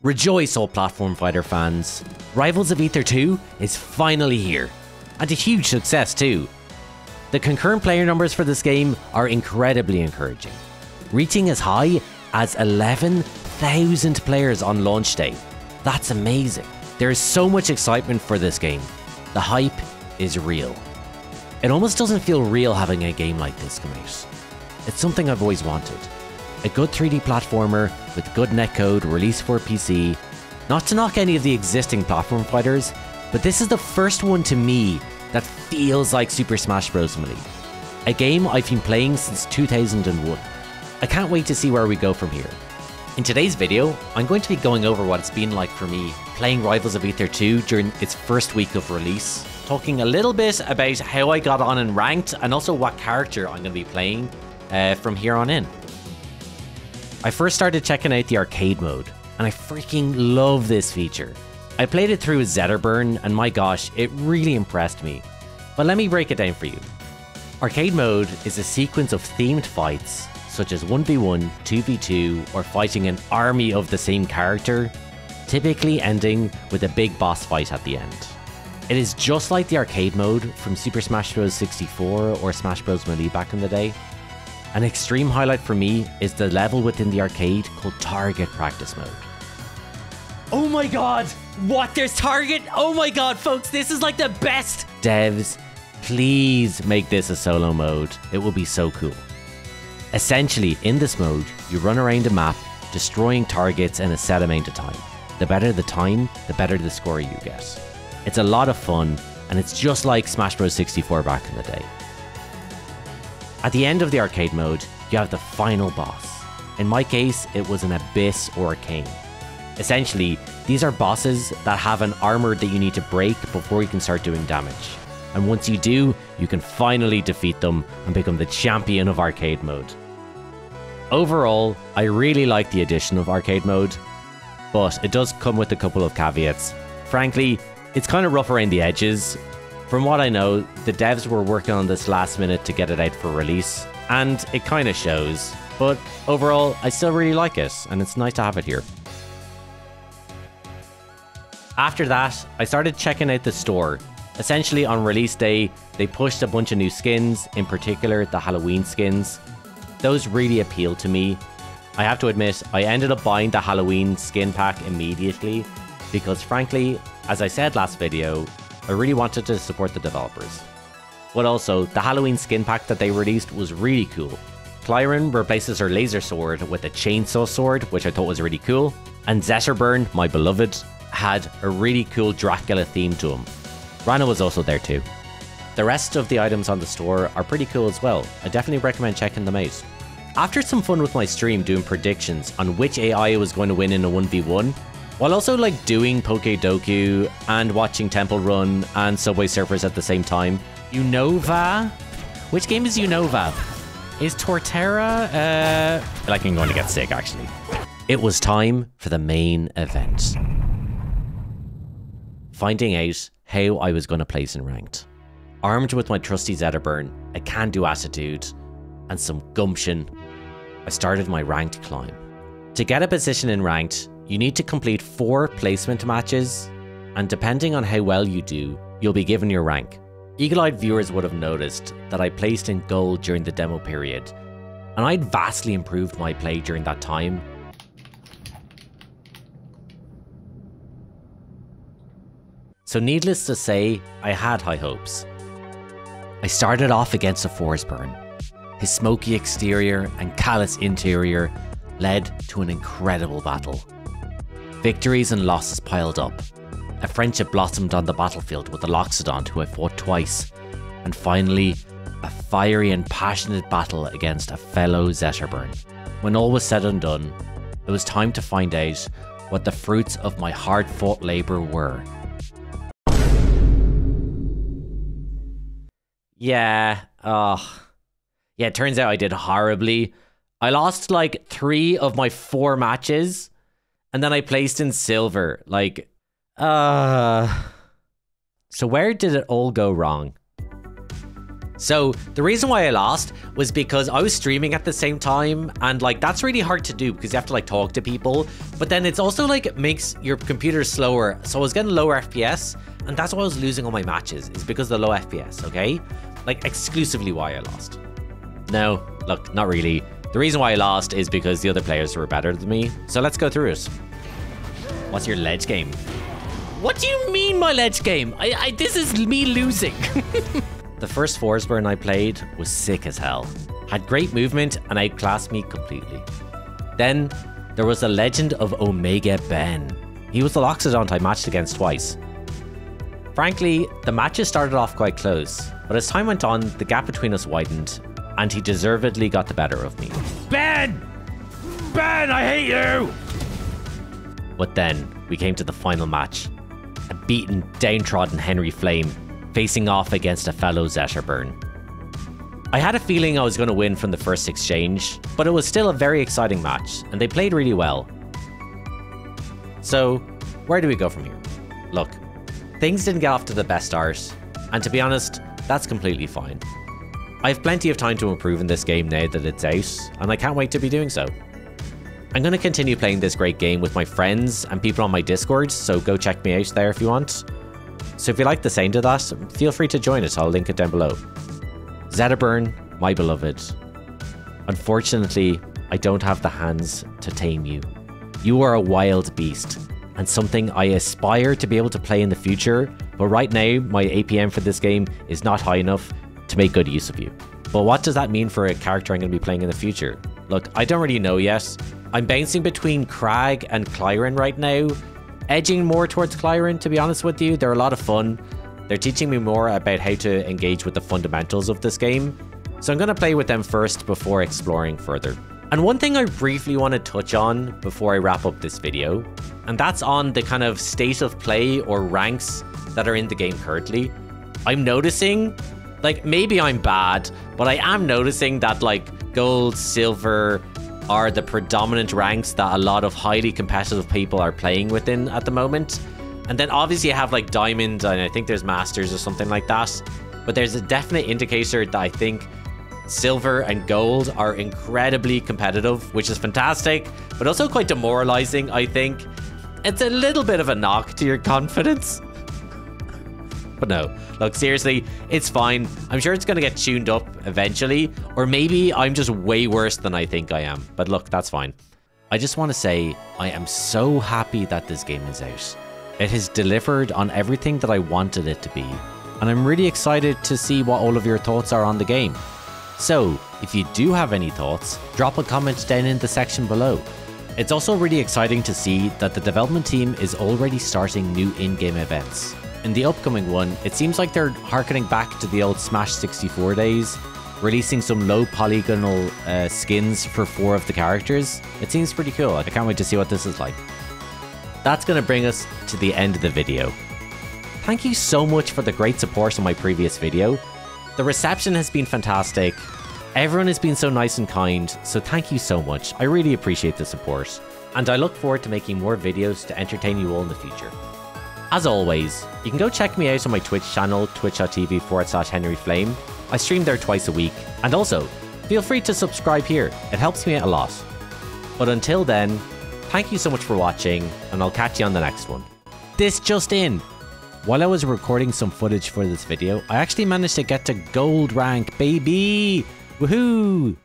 Rejoice, all platform fighter fans. Rivals of Aether 2 is finally here, and a huge success too. The concurrent player numbers for this game are incredibly encouraging, reaching as high as 11,000 players on launch day. That's amazing. There is so much excitement for this game. The hype is real. It almost doesn't feel real having a game like this come out. It's something I've always wanted. A good 3D platformer with good netcode released for PC. Not to knock any of the existing platform fighters, but this is the first one to me that feels like Super Smash Bros. Melee. A game I've been playing since 2001. I can't wait to see where we go from here. In today's video, I'm going to be going over what it's been like for me playing Rivals of Aether 2 during its first week of release, talking a little bit about how I got on in ranked and also what character I'm going to be playing from here on in. I first started checking out the arcade mode, and I freaking love this feature. I played it through as Zetterburn, and my gosh, it really impressed me. But let me break it down for you. Arcade mode is a sequence of themed fights, such as 1v1, 2v2, or fighting an army of the same character, typically ending with a big boss fight at the end. It is just like the arcade mode from Super Smash Bros. 64 or Smash Bros. Melee back in the day. An extreme highlight for me is the level within the arcade called Target Practice Mode. Oh my god! What? There's Target? Oh my god, folks, this is like the best! Devs, please make this a solo mode. It will be so cool. Essentially, in this mode, you run around a map, destroying targets in a set amount of time. The better the time, the better the score you get. It's a lot of fun, and it's just like Smash Bros. 64 back in the day. At the end of the arcade mode, you have the final boss. In my case, it was an Abyss or a King. Essentially, these are bosses that have an armor that you need to break before you can start doing damage. And once you do, you can finally defeat them and become the champion of arcade mode. Overall, I really like the addition of arcade mode, but it does come with a couple of caveats. Frankly, it's kind of rough around the edges. From what I know, the devs were working on this last minute to get it out for release, and it kind of shows. But overall, I still really like it, and it's nice to have it here. After that, I started checking out the store. Essentially, on release day, they pushed a bunch of new skins, in particular the Halloween skins. Those really appealed to me. I have to admit, I ended up buying the Halloween skin pack immediately, because frankly, as I said last video, I really wanted to support the developers. But also, the Halloween skin pack that they released was really cool. Clyron replaces her laser sword with a chainsaw sword, which I thought was really cool. And Zetterburn, my beloved, had a really cool Dracula theme to him. Rana was also there too. The rest of the items on the store are pretty cool as well. I definitely recommend checking them out. After some fun with my stream doing predictions on which AI was going to win in a 1v1, while also like doing Pokedoku and watching Temple Run and Subway Surfers at the same time. Unova? Which game is Unova? Is Torterra? I feel like I'm going to get sick actually. It was time for the main event. Finding out how I was going to place in ranked. Armed with my trusty Zetterburn, a can-do attitude, and some gumption, I started my ranked climb. To get a position in ranked, you need to complete 4 placement matches, and depending on how well you do, you'll be given your rank. Eagle-eyed viewers would have noticed that I placed in gold during the demo period, and I'd vastly improved my play during that time. So needless to say, I had high hopes. I started off against a Forsburn. His smoky exterior and callous interior led to an incredible battle. Victories and losses piled up. A friendship blossomed on the battlefield with the Loxodon, who I fought twice. And finally, a fiery and passionate battle against a fellow Zetterburn. When all was said and done, it was time to find out what the fruits of my hard-fought labour were. Yeah, it turns out I did horribly. I lost like 3 of my 4 matches, and then I placed in silver. Like, so where did it all go wrong? So the reason why I lost was because I was streaming at the same time, and like that's really hard to do because you have to like talk to people, but then it's also like it makes your computer slower. So I was getting lower FPS, and that's why I was losing all my matches, is because of the low FPS, okay? Like exclusively why I lost. No, look, not really. The reason why I lost is because the other players were better than me. So let's go through it. What's your ledge game? What do you mean my ledge game? This is me losing. The first Forsburn I played was sick as hell. Had great movement and outclassed me completely. Then there was the legend of Omega Ben. He was the Loxodont I matched against twice. Frankly, the matches started off quite close, but as time went on, the gap between us widened, and he deservedly got the better of me. Ben! Ben, I hate you! But then, we came to the final match. A beaten, downtrodden Henry Flame, facing off against a fellow Zetterburn. I had a feeling I was going to win from the first exchange, but it was still a very exciting match, and they played really well. So, where do we go from here? Look, things didn't get off to the best start, and to be honest, that's completely fine. I have plenty of time to improve in this game now that it's out, and I can't wait to be doing so. I'm going to continue playing this great game with my friends and people on my Discord, so go check me out there if you want. So if you like the sound of that, feel free to join us, I'll link it down below. Zetterburn, my beloved. Unfortunately, I don't have the hands to tame you. You are a wild beast, and something I aspire to be able to play in the future, but right now, my APM for this game is not high enough to make good use of you. But what does that mean for a character I'm going to be playing in the future? Look, I don't really know yet. I'm bouncing between Crag and Clyren right now, edging more towards Clyren, to be honest with you. They're a lot of fun. They're teaching me more about how to engage with the fundamentals of this game. So I'm going to play with them first before exploring further. And one thing I briefly want to touch on before I wrap up this video, and that's on the kind of state of play or ranks that are in the game currently. I'm noticing, like, maybe I'm bad, but I am noticing that like gold, silver are the predominant ranks that a lot of highly competitive people are playing within at the moment. And then obviously you have like diamond, and I think there's masters or something like that. But there's a definite indicator that I think silver and gold are incredibly competitive, which is fantastic, but also quite demoralizing, I think. It's a little bit of a knock to your confidence. But no, look, seriously, it's fine. I'm sure it's going to get tuned up eventually, or maybe I'm just way worse than I think I am. But look, that's fine. I just want to say I am so happy that this game is out. It has delivered on everything that I wanted it to be, and I'm really excited to see what all of your thoughts are on the game. So, if you do have any thoughts, drop a comment down in the section below. It's also really exciting to see that the development team is already starting new in-game events. In the upcoming one, it seems like they're harkening back to the old Smash 64 days, releasing some low polygonal skins for 4 of the characters. It seems pretty cool. I can't wait to see what this is like. That's going to bring us to the end of the video. Thank you so much for the great support on my previous video. The reception has been fantastic. Everyone has been so nice and kind, so thank you so much. I really appreciate the support, and I look forward to making more videos to entertain you all in the future. As always, you can go check me out on my Twitch channel, twitch.tv/HenryFlame. I stream there twice a week, and also, feel free to subscribe here. It helps me out a lot. But until then, thank you so much for watching, and I'll catch you on the next one. This just in. While I was recording some footage for this video, I actually managed to get to gold rank, baby! Woohoo!